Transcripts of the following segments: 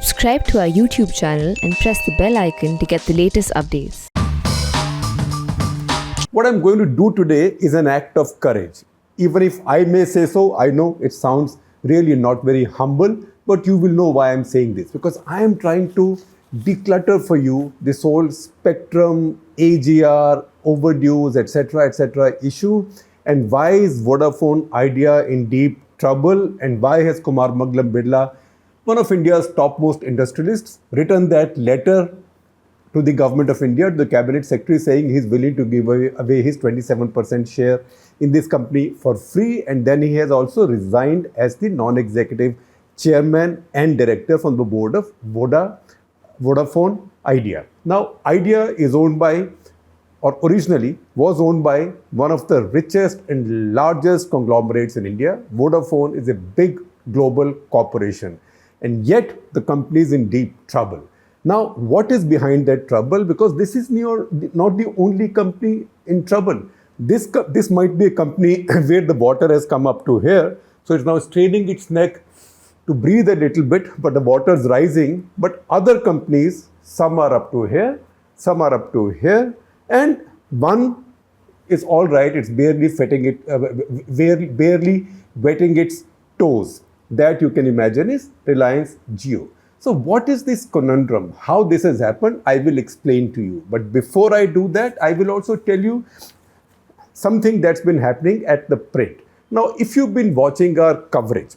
Subscribe to our YouTube channel and press the bell icon to get the latest updates. What I'm going to do today is an act of courage. Even if I may say so, I know it sounds really not very humble, but you will know why I'm saying this. Because I am trying to declutter for you this whole spectrum, AGR, overdues, etc. issue. And why is Vodafone Idea in deep trouble? And why has Kumar Mangalam Birla, one of India's topmost industrialists, written that letter to the government of India, to the cabinet secretary, saying he's willing to give away his 27% share in this company for free. And then he has also resigned as the non-executive chairman and director from the board of Vodafone Idea. Now, Idea is owned by, or originally was owned by, one of the richest and largest conglomerates in India. Vodafone is a big global corporation, and yet the company is in deep trouble. Now, what is behind that trouble? Because this is not the only company in trouble. This might be a company where the water has come up to here, so it's now straining its neck to breathe a little bit, but the water is rising. But other companies, some are up to here, some are up to here, and one is all right. It's barely wetting its toes. That you can imagine is Reliance Jio. So what is this conundrum? How this has happened, I will explain to you. But before I do that, I will also tell you something that's been happening at the print. Now, if you've been watching our coverage,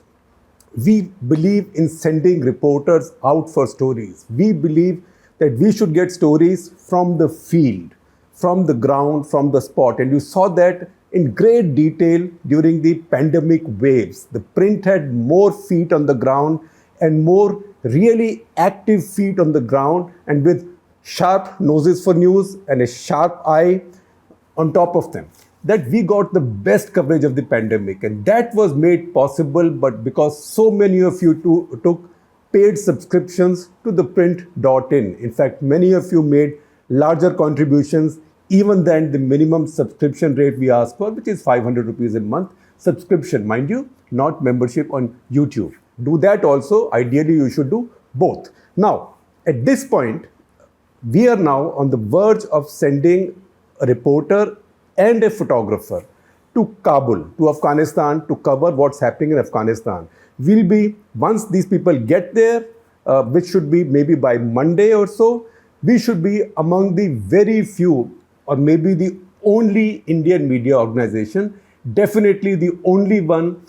we believe in sending reporters out for stories. We believe that we should get stories from the field, from the ground, from the spot. And you saw that in great detail during the pandemic waves. The print had more feet on the ground and more really active feet on the ground, and with sharp noses for news and a sharp eye on top of them, that we got the best coverage of the pandemic. And that was made possible but because so many of you took paid subscriptions to the print.in. In fact, many of you made larger contributions even than the minimum subscription rate we ask for, which is 500 rupees a month. Subscription, mind you, not membership on YouTube. Do that also. Ideally, you should do both. Now, at this point, we are now on the verge of sending a reporter and a photographer to Kabul, to Afghanistan, to cover what's happening in Afghanistan. We'll be, once these people get there, which should be maybe by Monday or so, we should be among the very few, or maybe the only Indian media organization, definitely the only one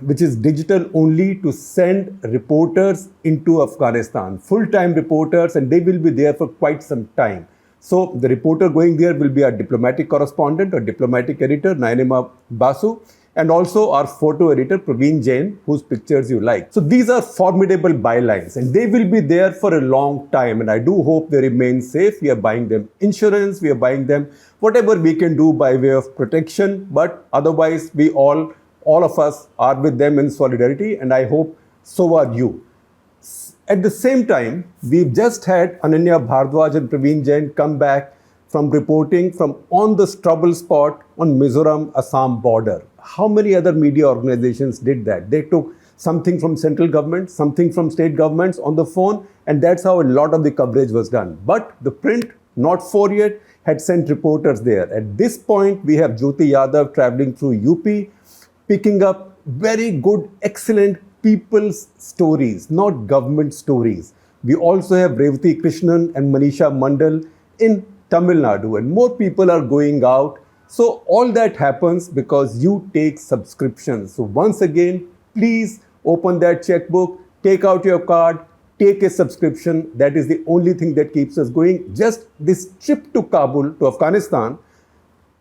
which is digital only, to send reporters into Afghanistan, full-time reporters, and they will be there for quite some time. So the reporter going there will be our diplomatic correspondent or diplomatic editor, Nayanima Basu, and also our photo editor, Praveen Jain, whose pictures you like. So these are formidable bylines, and they will be there for a long time. And I do hope they remain safe. We are buying them insurance, we are buying them whatever we can do by way of protection. But otherwise, we all of us are with them in solidarity, and I hope so are you. At the same time, we've just had Ananya Bhardwaj and Praveen Jain come back from reporting from on the trouble spot on Mizoram-Assam border. How many other media organizations did that? They took something from central government, something from state governments on the phone, and that's how a lot of the coverage was done. But the print, not for yet, had sent reporters there. At this point, we have Jyoti Yadav traveling through UP, picking up very good, excellent people's stories, not government stories. We also have Revati Krishnan and Manisha Mandal in Tamil Nadu, and more people are going out. So all that happens because you take subscriptions. So once again, please open that checkbook, take out your card, take a subscription. That is the only thing that keeps us going. Just this trip to Kabul, to Afghanistan,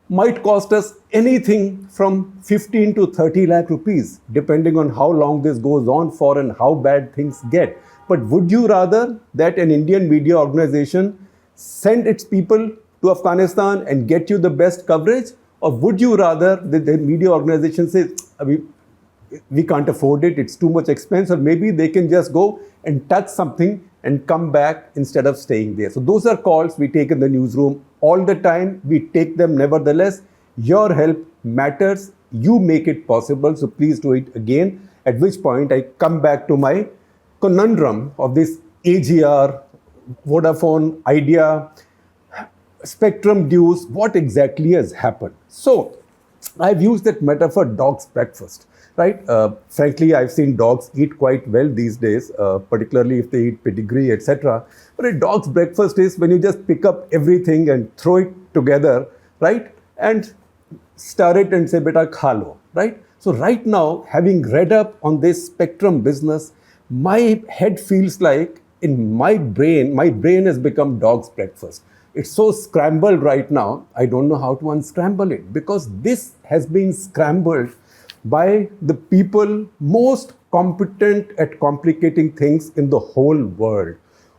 might cost us anything from 15 to 30 lakh rupees, depending on how long this goes on for and how bad things get. But would you rather that an Indian media organization send its people to Afghanistan and get you the best coverage? Or would you rather that the media organization says, we can't afford it, it's too much expense, or maybe they can just go and touch something and come back instead of staying there. So those are calls we take in the newsroom all the time. We take them nevertheless. Your help matters. You make it possible. So please do it again. At which point I come back to my conundrum of this AGR, Vodafone, Idea, spectrum dues, what exactly has happened? So I've used that metaphor, dog's breakfast, right? Frankly, I've seen dogs eat quite well these days, particularly if they eat pedigree, etc. But a dog's breakfast is when you just pick up everything and throw it together, right? And stir it and say, beta khalo, right? So right now, having read up on this spectrum business, my head feels like in my brain has become dog's breakfast. It's so scrambled right now, I don't know how to unscramble it, because this has been scrambled by the people most competent at complicating things in the whole world.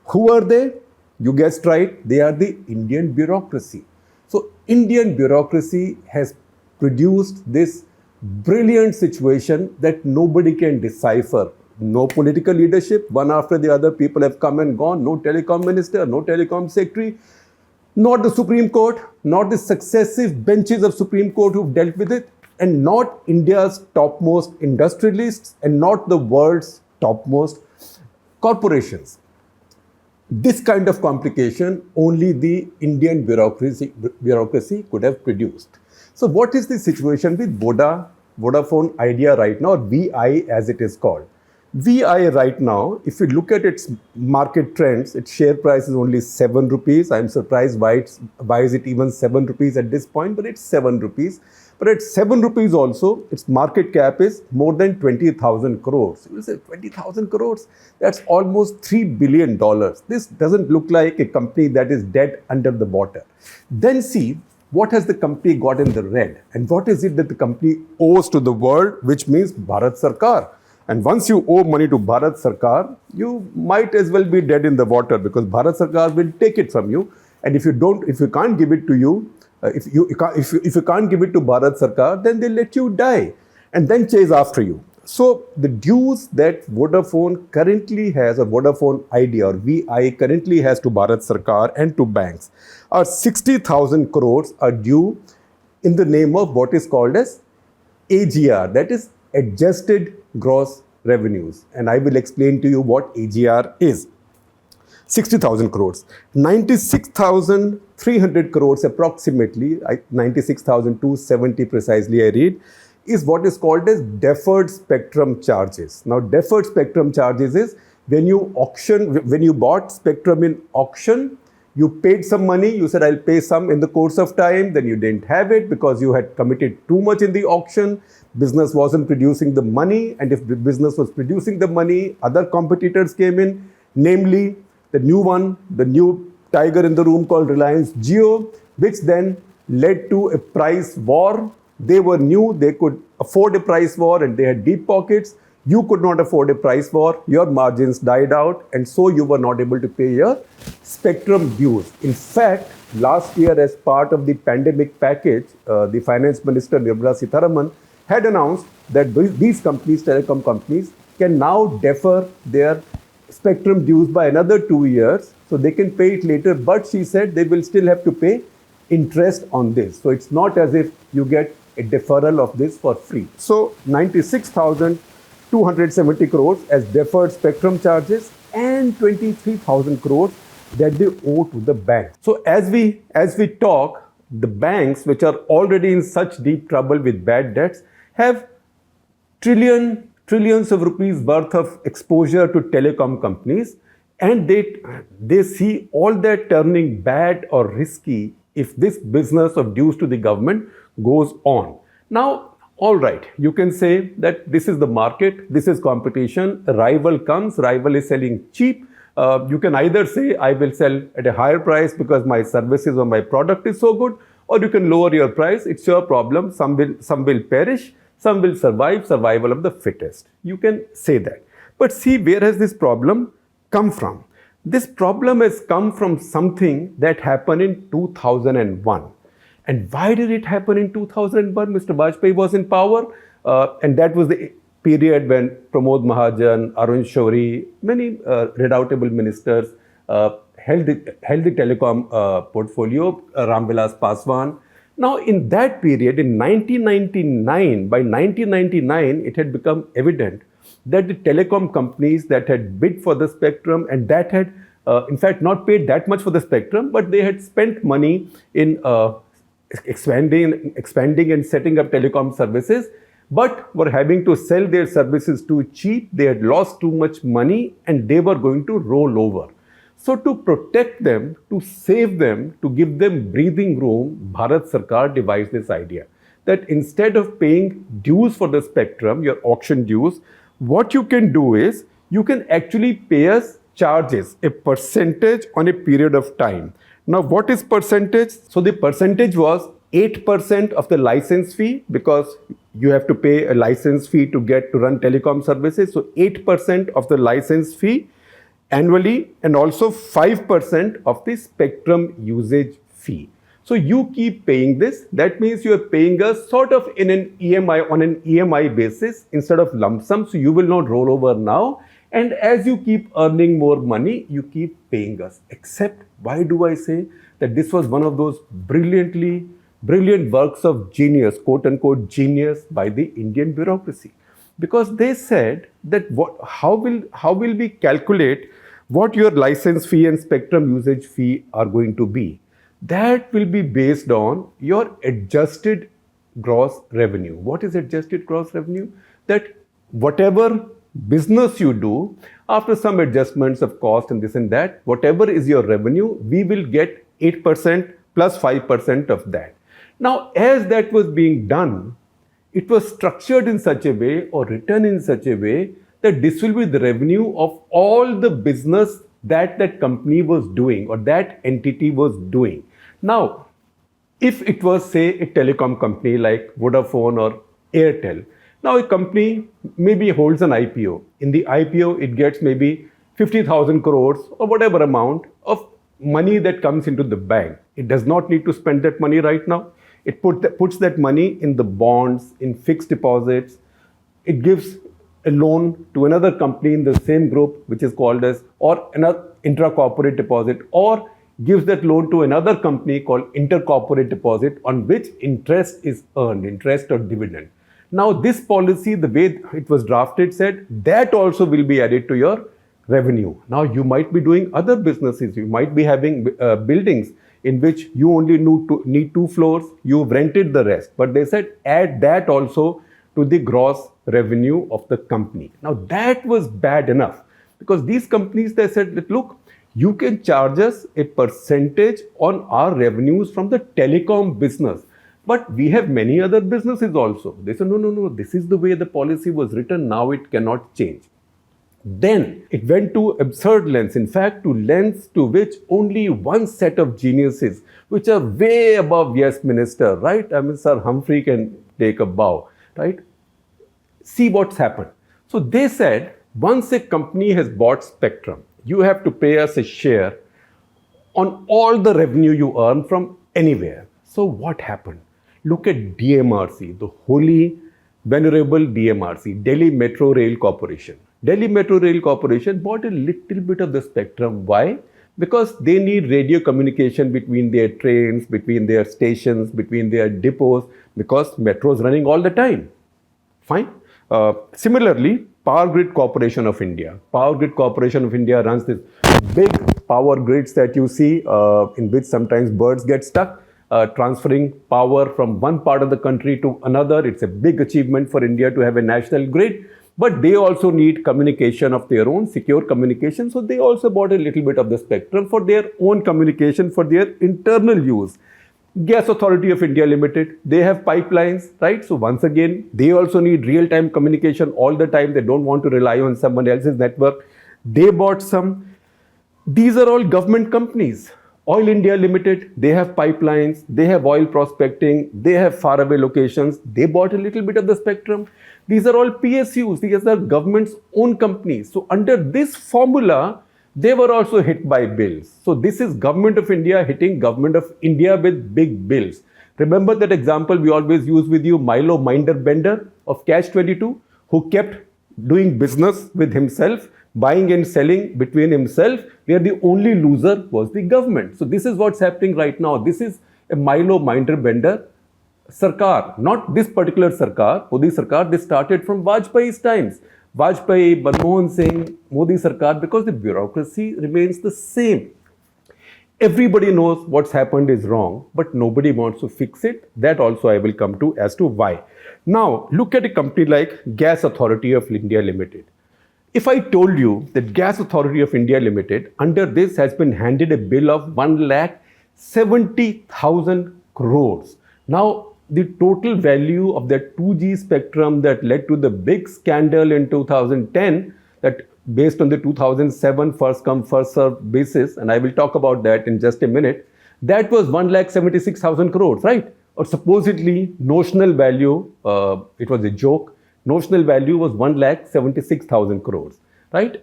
Who are they? You guessed right, they are the Indian bureaucracy. So Indian bureaucracy has produced this brilliant situation that nobody can decipher. No political leadership, one after the other, people have come and gone, no telecom minister, no telecom secretary, not the Supreme Court, not the successive benches of Supreme Court who've dealt with it, and not India's topmost industrialists, and not the world's topmost corporations. This kind of complication only the Indian bureaucracy could have produced. So what is the situation with Vodafone Idea right now, or VI as it is called? VI right now, if you look at its market trends, its share price is only 7 rupees. I'm surprised why is it even 7 rupees at this point, but it's 7 rupees. But at 7 rupees also, its market cap is more than 20,000 crores. You will say 20,000 crores? That's almost $3 billion. This doesn't look like a company that is dead under the water. Then see, what has the company got in the red? And what is it that the company owes to the world, which means Bharat Sarkar? And once you owe money to Bharat Sarkar, you might as well be dead in the water, because Bharat Sarkar will take it from you. And if you can't give it to you, if you can't give it to Bharat Sarkar, then they let you die and then chase after you. So the dues that Vodafone currently has, or Vodafone Idea or VI currently has to Bharat Sarkar and to banks, are 60,000 crores are due in the name of what is called as AGR, that is adjusted gross revenues. And I will explain to you what AGR is. 60,000 crores. 96,300 crores approximately, 96,270 precisely I read, is what is called as deferred spectrum charges. Now deferred spectrum charges is when you bought spectrum in auction, you paid some money, you said I'll pay some in the course of time, then you didn't have it because you had committed too much in the auction, business wasn't producing the money, and if the business was producing the money, other competitors came in, namely the new tiger in the room called Reliance Jio, which then led to a price war. They were new, they could afford a price war and they had deep pockets. You could not afford a price war, your margins died out, and so you were not able to pay your spectrum dues. In fact, last year as part of the pandemic package, the finance minister Nirmala Sitharaman had announced that these companies, telecom companies, can now defer their spectrum dues by another 2 years, so they can pay it later, but she said they will still have to pay interest on this. So it's not as if you get a deferral of this for free. So 96,270 crores as deferred spectrum charges and 23,000 crores that they owe to the bank. So as we talk, the banks, which are already in such deep trouble with bad debts, have trillions of rupees worth of exposure to telecom companies, and they see all that turning bad or risky if this business of dues to the government goes on. Now, all right, you can say that this is the market, this is competition, a rival comes, rival is selling cheap. You can either say, I will sell at a higher price because my services or my product is so good, or you can lower your price, it's your problem, some will perish, some will survive, survival of the fittest. You can say that. But see, where has this problem come from? This problem has come from something that happened in 2001. And why did it happen in 2001? Mr. Vajpayee was in power, and that was the period when Pramod Mahajan, Arun Shourie, many redoubtable ministers held the telecom portfolio, Ram Vilas Paswan. Now, in that period, in 1999, by 1999, it had become evident that the telecom companies that had bid for the spectrum and that had, in fact, not paid that much for the spectrum, but they had spent money in expanding and setting up telecom services, but were having to sell their services too cheap. They had lost too much money and they were going to roll over. So to protect them, to save them, to give them breathing room, Bharat Sarkar devised this idea that instead of paying dues for the spectrum, your auction dues, what you can do is you can actually pay us charges, a percentage on a period of time. Now, what is percentage? So the percentage was 8% of the license fee, because you have to pay a license fee to run telecom services. So 8% of the license fee annually, and also 5% of the spectrum usage fee. So you keep paying this. That means you are paying us sort of in an EMI, on an EMI basis instead of lump sum. So you will not roll over now. And as you keep earning more money, you keep paying us. Except, why do I say that this was one of those brilliant works of genius, quote unquote genius, by the Indian bureaucracy? Because they said that how will we calculate what your license fee and spectrum usage fee are going to be? That will be based on your adjusted gross revenue. What is adjusted gross revenue? That whatever business you do, after some adjustments of cost and this and that, whatever is your revenue, we will get 8% plus 5% of that. Now, as that was being done, it was structured in such a way or written in such a way that this will be the revenue of all the business that that company was doing or that entity was doing. Now, if it was, say, a telecom company like Vodafone or Airtel, now a company maybe holds an IPO. In the IPO, it gets maybe 50,000 crores or whatever amount of money that comes into the bank. It does not need to spend that money right now. It puts that money in the bonds, in fixed deposits. It gives a loan to another company in the same group, which is called as, or another intra-corporate deposit, or gives that loan to another company called inter-corporate deposit, on which interest is earned, interest or dividend. Now, this policy, the way it was drafted, said that also will be added to your revenue. Now, you might be doing other businesses. You might be having buildings in which you only need 2 floors. You've rented the rest. But they said add that also to the gross revenue of the company. Now, that was bad enough, because these companies, they said that, look, you can charge us a percentage on our revenues from the telecom business, but we have many other businesses also. They said, no, this is the way the policy was written. Now it cannot change. Then it went to absurd lengths, in fact, to lengths to which only one set of geniuses, which are way above yes minister, right? I mean, Sir Humphrey can take a bow, right? See what's happened. So they said, once a company has bought spectrum, you have to pay us a share on all the revenue you earn from anywhere. So what happened? Look at DMRC, the holy, venerable DMRC, Delhi Metro Rail Corporation. Delhi Metro Rail Corporation bought a little bit of the spectrum. Why? Because they need radio communication between their trains, between their stations, between their depots, because metro is running all the time. Fine. Similarly, Power Grid Corporation of India. Power Grid Corporation of India runs this big power grids that you see, in which sometimes birds get stuck, transferring power from one part of the country to another. It's a big achievement for India to have a national grid, but they also need communication of their own, secure communication. So they also bought a little bit of the spectrum for their own communication, for their internal use. Gas Authority of India Limited, they have pipelines, right? So once again, they also need real-time communication all the time. They don't want to rely on someone else's network. They bought some. These are all government companies. Oil India Limited, they have pipelines, they have oil prospecting, they have faraway locations. They bought a little bit of the spectrum. These are all PSUs. These are government's own companies. So under this formula, they were also hit by bills. So this is Government of India hitting Government of India with big bills. Remember that example we always use with you, Milo Minder Bender of Catch 22, who kept doing business with himself, buying and selling between himself, where the only loser was the government. So this is what's happening right now. This is a Milo Minder Bender Sarkar, not this particular Sarkar, Modi Sarkar. This started from Vajpayee's times. Vajpayee, Manmohan Singh, Modi Sarkar, because the bureaucracy remains the same. Everybody knows what's happened is wrong, but nobody wants to fix it. That also I will come to as to why. Now, look at a company like Gas Authority of India Limited. If I told you that Gas Authority of India Limited, under this has been handed a bill of 1,70,000 crores. Now, the total value of that 2G spectrum that led to the big scandal in 2010, that based on the 2007 first come first served basis, and I will talk about that in just a minute, that was 1,76,000 crores, right? Or supposedly notional value, it was a joke, notional value was 1,76,000 crores, right?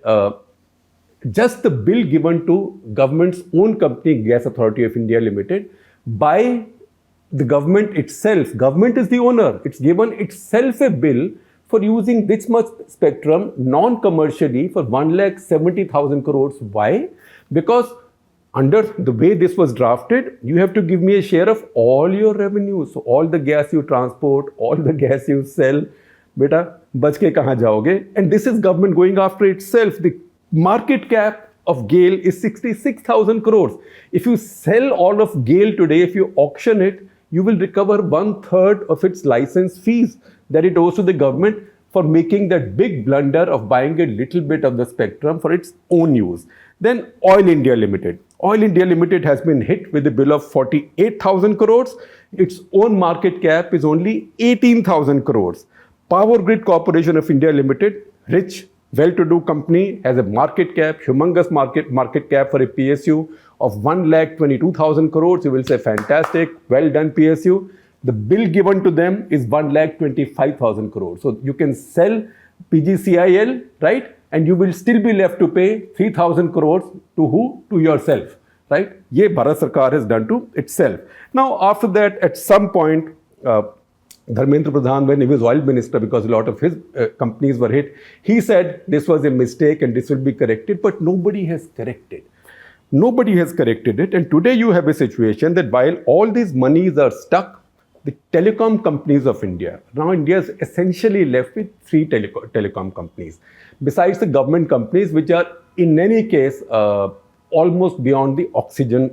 Just the bill given to government's own company, Gas Authority of India Limited, by the government itself. Government is the owner. It's given itself a bill for using this much spectrum non-commercially for 1,70,000 crores. Why? Because under the way this was drafted, you have to give me a share of all your revenues. So all the gas you transport, all the gas you sell, beta, bach ke kahan jaoge? And this is government going after itself. The market cap of GAIL is 66,000 crores. If you sell all of GAIL today, if you auction it, you will recover 1/3 of its license fees that it owes to the government for making that big blunder of buying a little bit of the spectrum for its own use. Then Oil India Limited. Oil India Limited has been hit with a bill of 48,000 crores. Its own market cap is only 18,000 crores. Power Grid Corporation of India Limited, rich, well-to-do company, has a market cap, humongous market cap for a PSU of 1,22,000 crores. You will say, fantastic, well done PSU. The bill given to them is 1,25,000 crores. So you can sell PGCIL, right? And you will still be left to pay 3,000 crores to who? To yourself, right? Ye Bharat Sarkar has done to itself. Now, after that, at some point, Dharmendra Pradhan, when he was oil minister, because a lot of his companies were hit, he said this was a mistake and this will be corrected, but nobody has corrected. Nobody has corrected it. And today you have a situation that while all these monies are stuck, the telecom companies of India, now India is essentially left with three telecom companies, besides the government companies, which are in any case almost beyond the oxygen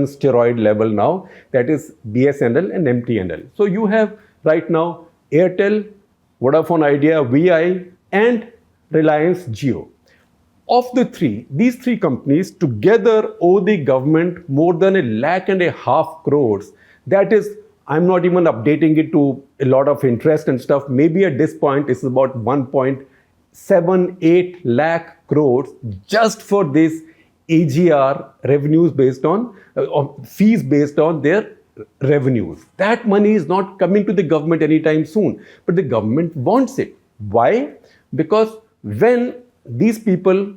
steroid level now, that is BSNL and MTNL. So you have right now Airtel, Vodafone Idea, VI and Reliance Jio. Of the three, these three companies together owe the government more than 1.5 crores. That is, I'm not even updating it to a lot of interest and stuff. Maybe at this point, it's about 1.78 lakh crores just for this AGR revenues based on, fees based on their revenues. That money is not coming to the government anytime soon, but the government wants it. Why? Because when these people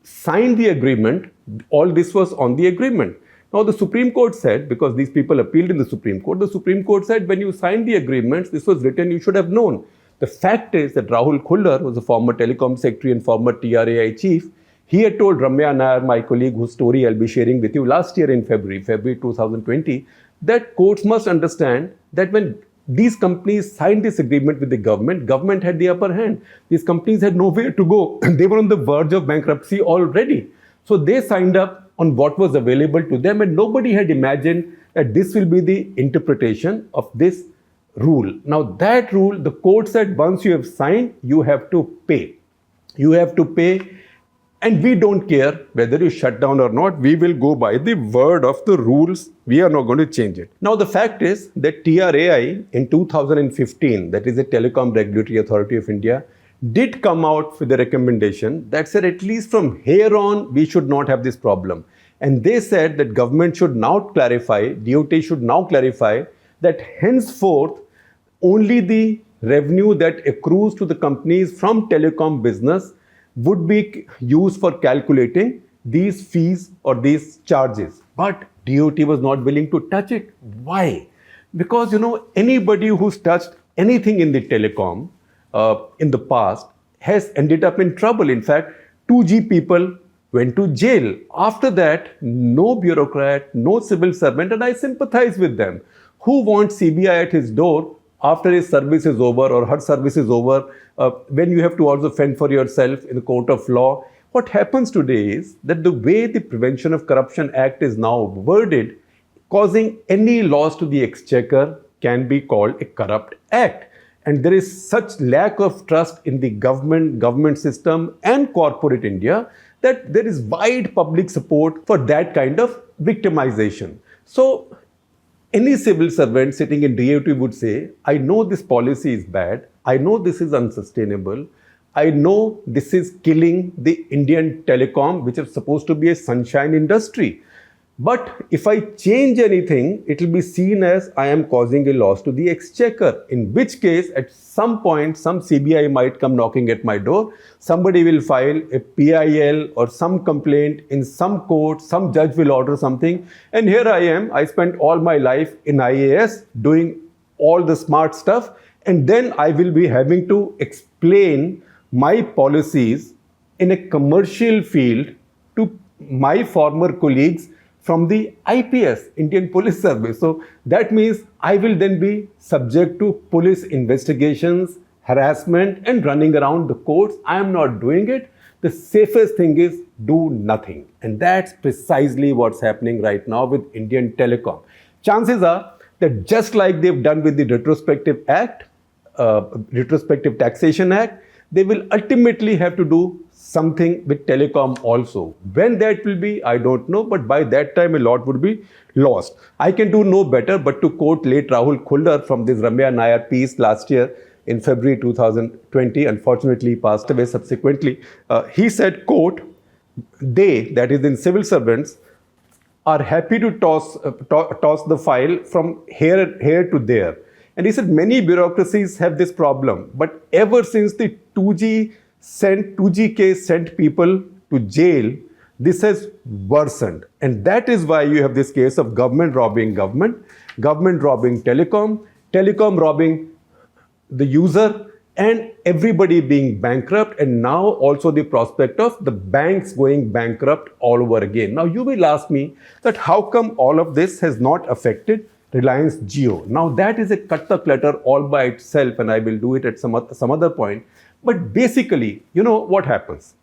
signed the agreement, all this was on the agreement. Now the Supreme Court said, because these people appealed in the Supreme Court said when you signed the agreements, this was written, you should have known. The fact is that Rahul Khullar, who was a former telecom secretary and former TRAI chief, he had told Ramya Nair, my colleague whose story I'll be sharing with you last year in February 2020, that courts must understand that when these companies signed this agreement with the government had the upper hand. These companies had nowhere to go. They were on the verge of bankruptcy already. So they signed up on what was available to them, and nobody had imagined that this will be the interpretation of this rule. Now that rule, the court said once you have signed, you have to pay. You have to pay. And we don't care whether you shut down or not. We will go by the word of the rules. We are not going to change it. Now, the fact is that TRAI in 2015, that is the Telecom Regulatory Authority of India, did come out with a recommendation that said at least from here on, we should not have this problem. And they said that government should now clarify, DOT should now clarify that henceforth, only the revenue that accrues to the companies from telecom business would be used for calculating these fees or these charges. But DOT was not willing to touch it. Why? Because, anybody who's touched anything in the telecom in the past has ended up in trouble. In fact, 2G people went to jail. After that, no bureaucrat, no civil servant, and I sympathize with them, who wants CBI at his door after his service is over or her service is over, when you have to also fend for yourself in the court of law, what happens today is that the way the Prevention of Corruption Act is now worded, causing any loss to the exchequer can be called a corrupt act. And there is such lack of trust in the government system and corporate India that there is wide public support for that kind of victimization. So any civil servant sitting in DAT would say, I know this policy is bad, I know this is unsustainable, I know this is killing the Indian telecom, which is supposed to be a sunshine industry. But if I change anything, it will be seen as I am causing a loss to the exchequer, in which case at some point some CBI might come knocking at my door, somebody will file a PIL or some complaint in some court, some judge will order something, and here I am, I spent all my life in IAS doing all the smart stuff, and then I will be having to explain my policies in a commercial field to my former colleagues from the IPS, Indian Police Service. So that means I will then be subject to police investigations, harassment, and running around the courts. I am not doing it. The safest thing is do nothing. And that's precisely what's happening right now with Indian Telecom. Chances are that just like they've done with the Retrospective Taxation Act, they will ultimately have to do something with telecom also. When that will be, I don't know, but by that time a lot would be lost. I can do no better but to quote late Rahul Khuldar from this Ramya Nair piece last year in February 2020. Unfortunately, he passed away subsequently. He said, quote, they, that is in civil servants, are happy to toss the file from here to there. And he said many bureaucracies have this problem, but ever since the 2G case sent people to jail, this has worsened. And that is why you have this case of government robbing government robbing telecom, telecom robbing the user, and everybody being bankrupt, and now also the prospect of the banks going bankrupt all over again. Now you will ask me that how come all of this has not affected Reliance Jio? Now that is a cut the clutter all by itself, and I will do it at some other point. But basically, you know what happens?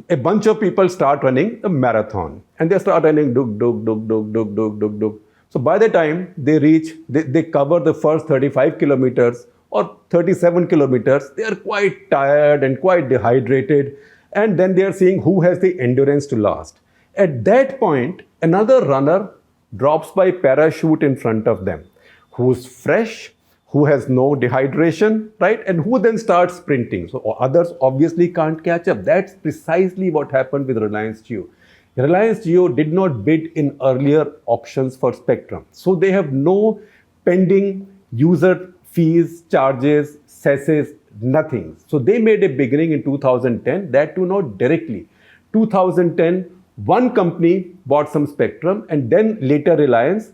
A bunch of people start running a marathon, and they start running dug, dug, dug, dug, dug, dug, dug, dug. So by the time they reach, they cover the first 35 kilometers or 37 kilometers, they are quite tired and quite dehydrated, and then they are seeing who has the endurance to last. At that point, another runner drops by parachute in front of them, who's fresh, who has no dehydration, right? And who then starts sprinting. So others obviously can't catch up. That's precisely what happened with Reliance Jio. Reliance Jio did not bid in earlier auctions for spectrum. So they have no pending user fees, charges, cesses, nothing. So they made a beginning in 2010, that too not directly. 2010, one company bought some spectrum, and then later Reliance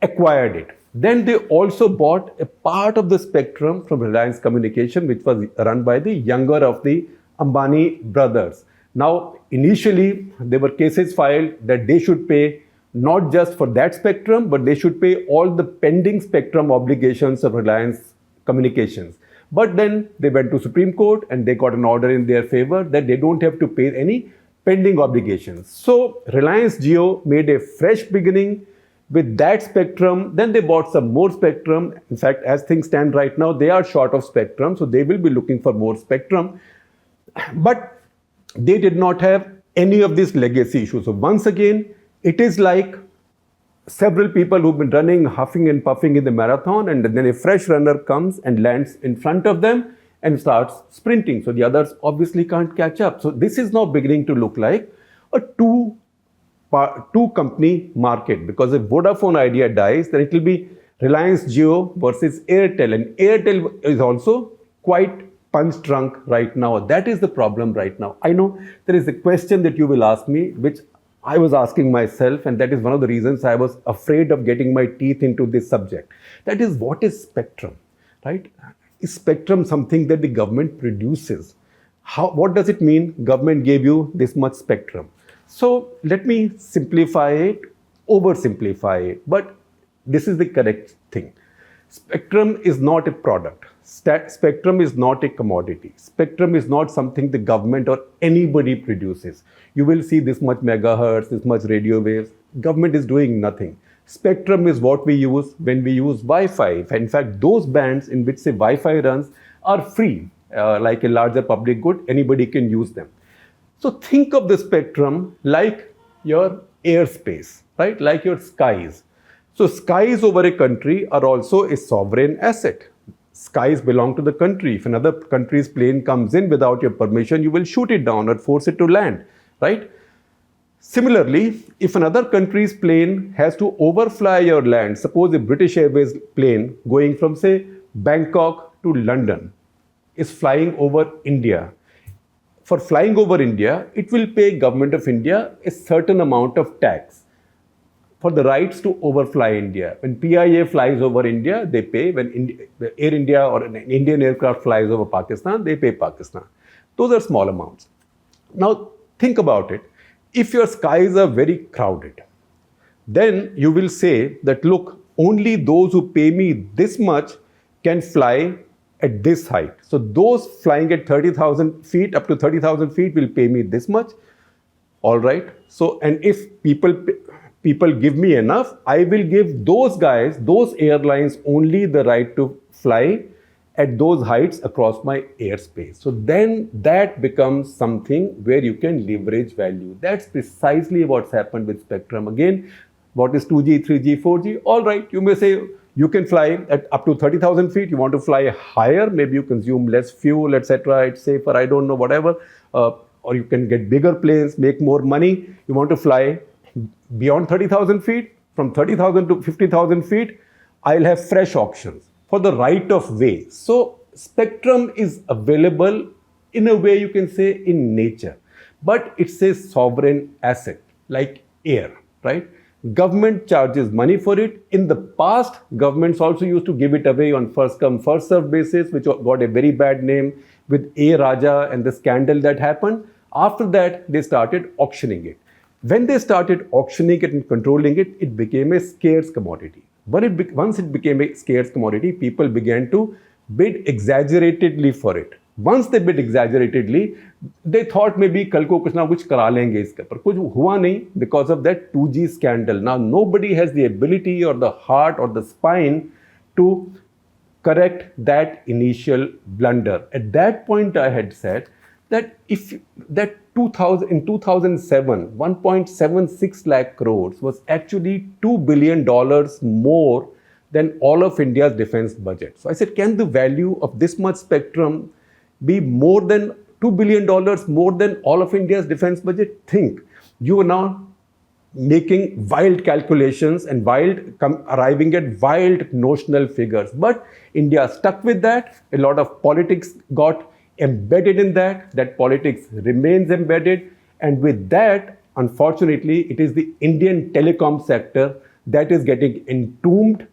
acquired it. Then they also bought a part of the spectrum from Reliance Communication, which was run by the younger of the Ambani brothers. Now, initially, there were cases filed that they should pay not just for that spectrum, but they should pay all the pending spectrum obligations of Reliance Communications. But then they went to Supreme Court and they got an order in their favor that they don't have to pay any pending obligations. So Reliance Jio made a fresh beginning with that spectrum. Then they bought some more spectrum. In fact, as things stand right now, they are short of spectrum, so they will be looking for more spectrum. But they did not have any of these legacy issues. So once again, it is like several people who've been running, huffing and puffing in the marathon, and then a fresh runner comes and lands in front of them and starts sprinting. So the others obviously can't catch up. So this is now beginning to look like a two company market, because if Vodafone Idea dies, then it will be Reliance Jio versus Airtel, and Airtel is also quite punch drunk right now. That is the problem right now. I know there is a question that you will ask me, which I was asking myself, and that is one of the reasons I was afraid of getting my teeth into this subject. That is, what is spectrum, right? Is spectrum something that the government produces? What does it mean? Government gave you this much spectrum. So let me simplify it, oversimplify it, but this is the correct thing. Spectrum is not a product. Spectrum is not a commodity. Spectrum is not something the government or anybody produces. You will see this much megahertz, this much radio waves. Government is doing nothing. Spectrum is what we use when we use Wi-Fi. In fact, those bands in which say Wi-Fi runs are free, like a larger public good. Anybody can use them. So think of the spectrum like your airspace, right? Like your skies. So skies over a country are also a sovereign asset. Skies belong to the country. If another country's plane comes in without your permission, you will shoot it down or force it to land, right? Similarly, if another country's plane has to overfly your land, suppose a British Airways plane going from, say, Bangkok to London is flying over India. For flying over India, it will pay Government of India a certain amount of tax for the rights to overfly India. When PIA flies over India, they pay. When Air India or an Indian aircraft flies over Pakistan, they pay Pakistan. Those are small amounts. Now, think about it. If your skies are very crowded, then you will say that, look, only those who pay me this much can fly at this height. So those flying at 30,000 feet, up to 30,000 feet will pay me this much. All right. So, and if people give me enough, I will give those guys, those airlines only the right to fly at those heights across my airspace. So then that becomes something where you can leverage value. That's precisely what's happened with spectrum. Again, what is 2G, 3G, 4G? All right, you may say you can fly at up to 30,000 feet. You want to fly higher, maybe you consume less fuel, etc. It's safer, I don't know, whatever. Or you can get bigger planes, make more money. You want to fly beyond 30,000 feet, from 30,000 to 50,000 feet, I'll have fresh auctions for the right of way. So spectrum is available in a way, you can say, in nature, but it's a sovereign asset like air, right? Government charges money for it. In the past, governments also used to give it away on first come, first served basis, which got a very bad name with A. Raja and the scandal that happened. After that, they started auctioning it. When they started auctioning it and controlling it, it became a scarce commodity. Once it became a scarce commodity, people began to bid exaggeratedly for it. Once they bid exaggeratedly, they thought maybe kal ko kuch na kuch kara lenge iska, par kuch hua nahi because of that 2G scandal. Now nobody has the ability or the heart or the spine to correct that initial blunder. At that point, I had said that in 2007, 1.76 lakh crores was actually $2 billion more than all of India's defense budget. So I said, can the value of this much spectrum be more than $2 billion more than all of India's defense budget? Think. You are now making wild calculations and arriving at wild notional figures. But India stuck with that. A lot of politics got embedded in that. That politics remains embedded. And with that, unfortunately, it is the Indian telecom sector that is getting entombed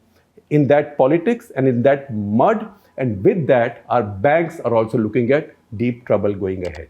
in that politics and in that mud. And with that, our banks are also looking at deep trouble going ahead.